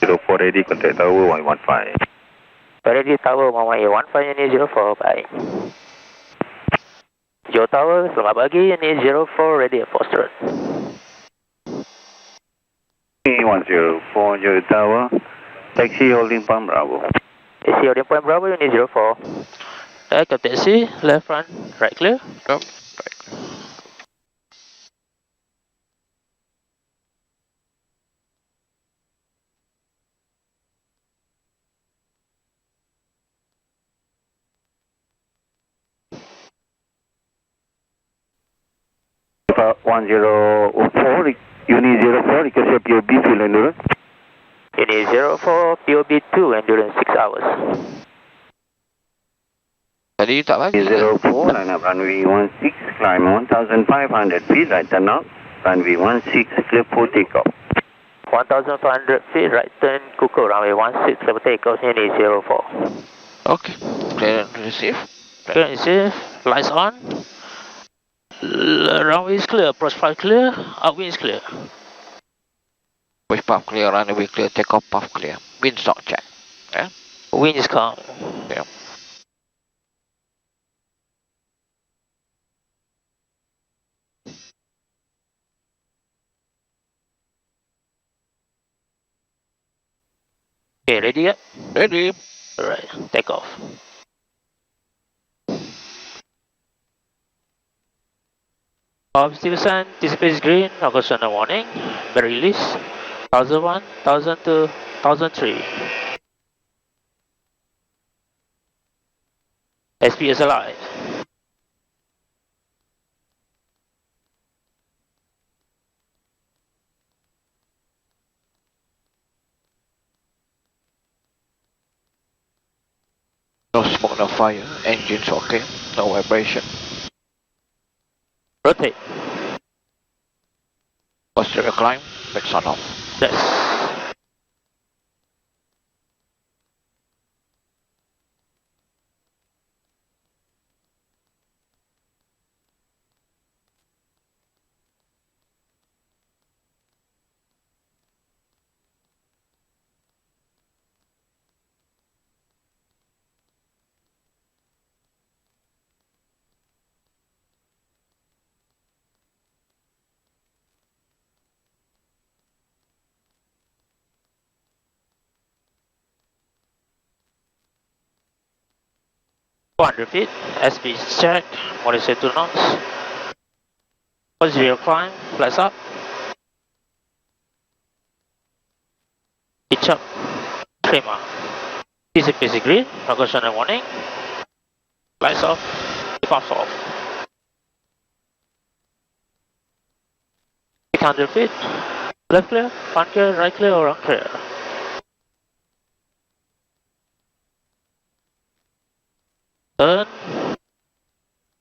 04 ready, contact tower 115. Ready tower 11815 unit 04, bye. Johor Tower, selamat pagi, unit 04 ready at Foster. 104 Johor Tower, taxi holding point Bravo. Taxi holding point Bravo, unit 04. Right, ke taxi, left front, right clear. Yep, right. About 104, unit 04, request your POB fuel endurance. Unit 04, POB2, endurance 6 hours. Tadi tak bagi. 04, line up runway 16, climb 1,500 feet, right turn out. Runway 16, clear for takeoff. 1,500 feet, right turn, Kuku, runway 16, clear for takeoff, unit 04. Okay, clear and receive. Clear and receive, lights on. Runway is clear, approach 5 clear, upwind is clear. Push path clear, runway clear, takeoff path clear. Wind stock check. Yeah. Wind is calm. Yeah. Okay, ready yet? Ready. Alright, take off. Observation, display is green, occlusion warning, battery release, 1001, 1002, 1003. SPS alive. No smoke, no fire. Engines okay. No vibration. Rotate. Posterior climb. Brakes on off. Yes. feet, SP check, modify 2 knots. Positive climb, flaps up. Pitch up, trimmer. TCPC green, occlusion warning. Lights off, puffs off. 600 feet, left clear, front clear, right clear, or unclear. Turn,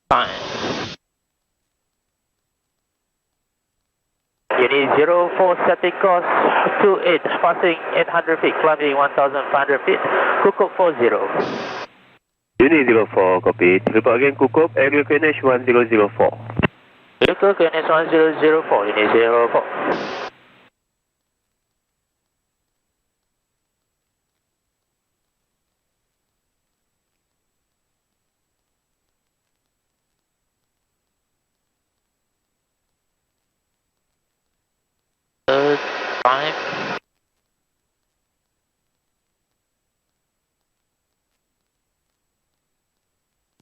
time. Unit 04, static course 28, passing 800 feet, climbing 1,500 feet, Kukup 40. Unit 04, copy. Report again, Kukup, area QNH 1004. Vehicle QNH 1004, unit 04. Time.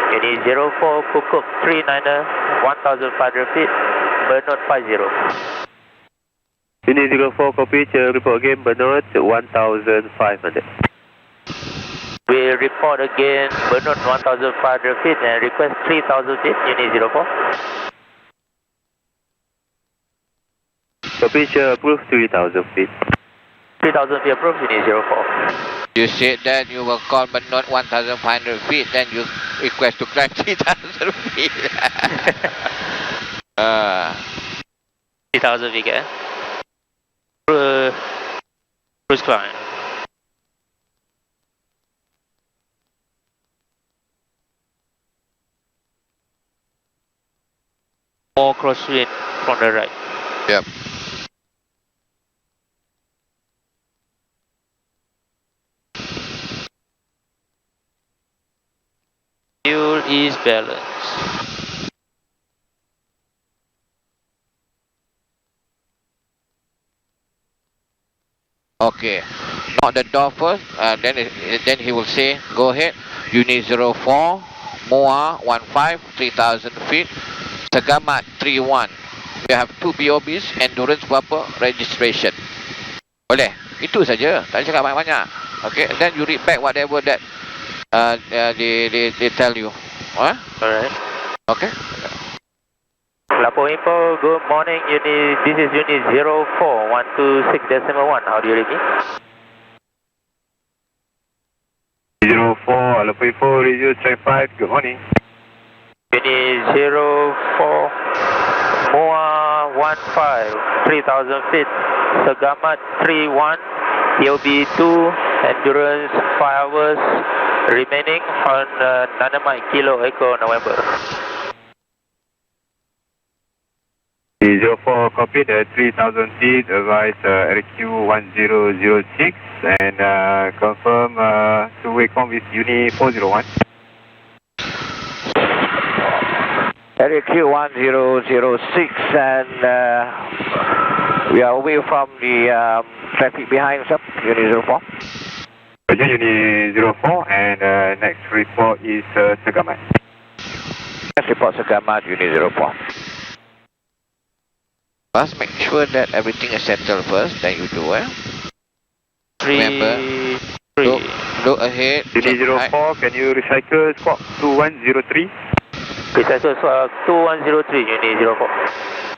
Unit 04, Kukup 39er, 1,500 feet, Bernard 50. Unit 04, copy. Report again, Bernard 1,500. We report again, Bernard 1,500 feet and request 3,000 feet, unit 04. Copy, approve 3,000 feet. 3,000 feet approved, unit 04. You said that you will call but not 1,500 feet, then you request to climb 3,000 feet. 3,000 feet, eh? Cruise climb. More crosswind from the right. Yep. Fuel is balanced. Okay. Knock the door first. Then he will say, go ahead. Unit 04, MOA 15, 3000 feet. Segamat 31. We have 2 BOBs, endurance berapa, registration. Boleh. Itu saja. Tak cakap banyak-banyak. Okay. Then you read back whatever that they tell you. Huh? Alright. Okay. Lapo info, good morning, unit, this is unit 04126.1, how do you read me? 04, Lapo Info, Radio Check 5, good morning. Unit 04, MOA 15, 3000 feet, Segamat 31, POB 2, endurance 5 hours, remaining on Dynamite Kilo Echo November. 04, copy the 3000 feet, advise RQ 1006 and confirm two-way com with Uni 401. RQ 1006 and we are away from the traffic behind, sir. Unit 04. Roger, Uni 04 and next report is Segamat. Next report Segamat, Unit 04. First, make sure that everything is settled first, then you do, Remember, look ahead. Unit 04, can you recycle squawk 2103? Recycle 2103, Unit 04.